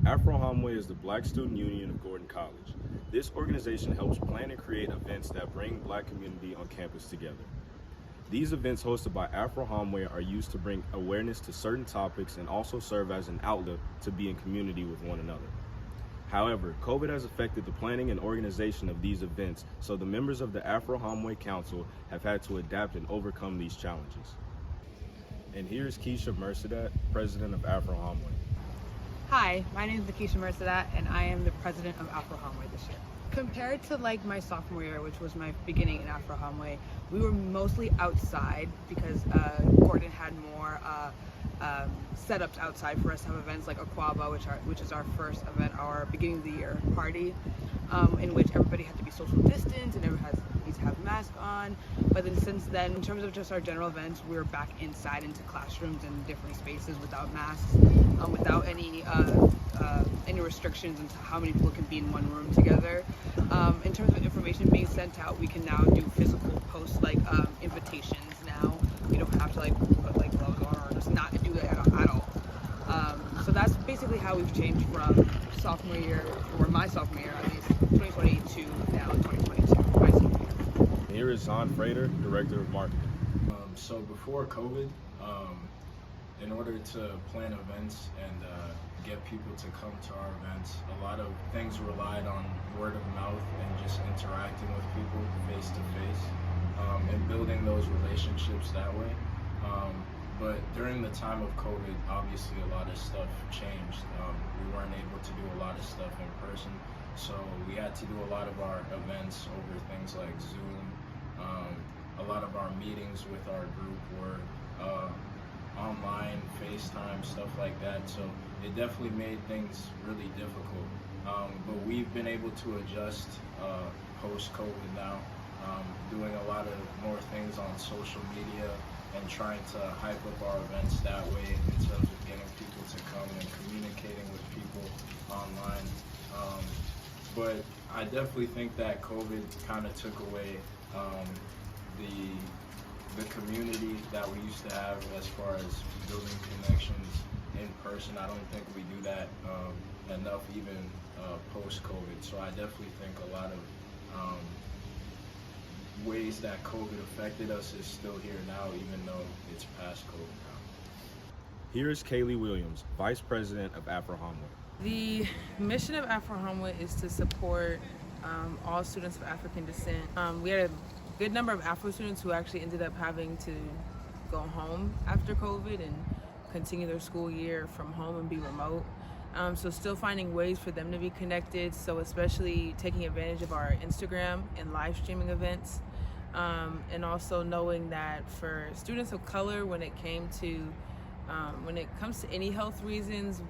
Afro Homeway is the Black Student Union of Gordon College. This organization helps plan and create events that bring Black community on campus together. These events hosted by Afro Homeway are used to bring awareness to certain topics and also serve as an outlet to be in community with one another. However, COVID has affected the planning and organization of these events, so the members of the Afro Homeway Council have had to adapt and overcome these challenges. And here is Keisha Mercedat, president of Afro Homeway. Hi, my name is Keisha Mercedat, and I am the president of Afro Homeway this year. Compared to my sophomore year, which was my beginning in Afro Homeway, we were mostly outside because Gordon had more setups outside for us to have events like Aquaba, which is our first event, our beginning of the year party, in which everybody had to be social distance and everyone needs to have masks on. But then since then, in terms of just our general events, we were back inside into classrooms and different spaces without masks, without any restrictions into how many people can be in one room together. In terms of information being sent out, we can now do physical posts invitations now. We don't have to put gloves on or just not do that at all. So that's basically how we've changed from sophomore year, or my sophomore year at least, 2020 to now 2022, my senior year. Here is Zahn Frater, director of marketing. So before COVID, in order to plan events and get people to come to our events, a lot of things relied on word of mouth and just interacting with people face to face and building those relationships that way. But during the time of COVID, obviously a lot of stuff changed. We weren't able to do a lot of stuff in person, so we had to do a lot of our events over things like Zoom. A lot of our meetings with our group were online, FaceTime, stuff like that. So it definitely made things really difficult. But we've been able to adjust post-COVID now, doing a lot of more things on social media and trying to hype up our events that way in terms of getting people to come and communicating with people online. But I definitely think that COVID kind of took away the community that we used to have as far as building connections in person. I don't think we do that enough even post-COVID. So I definitely think a lot of ways that COVID affected us is still here now, even though it's past COVID now. Here is Kaylee Williams, vice president of Afro Homeway. The mission of Afro Homeway is to support all students of African descent. We had a good number of Afro students who actually ended up having to go home after COVID and continue their school year from home and be remote. So still finding ways for them to be connected, so especially taking advantage of our Instagram and live streaming events, and also knowing that for students of color, when it comes to any health reasons,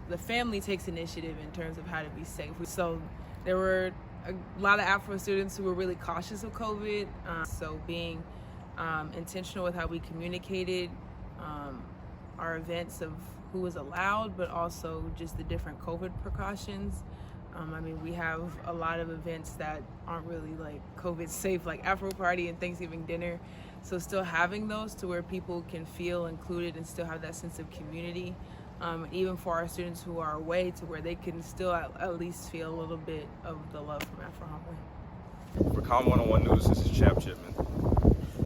the family takes initiative in terms of how to be safe. So there were a lot of Afro students who were really cautious of COVID, so being intentional with how we communicated our events of who was allowed, but also just the different COVID precautions. We have a lot of events that aren't really COVID safe, like Afro Party and Thanksgiving dinner. So still having those to where people can feel included and still have that sense of community. Even for our students who are away, to where they can still at least feel a little bit of the love from Afro Homeway. For Com 101 News, this is Chap Chipman.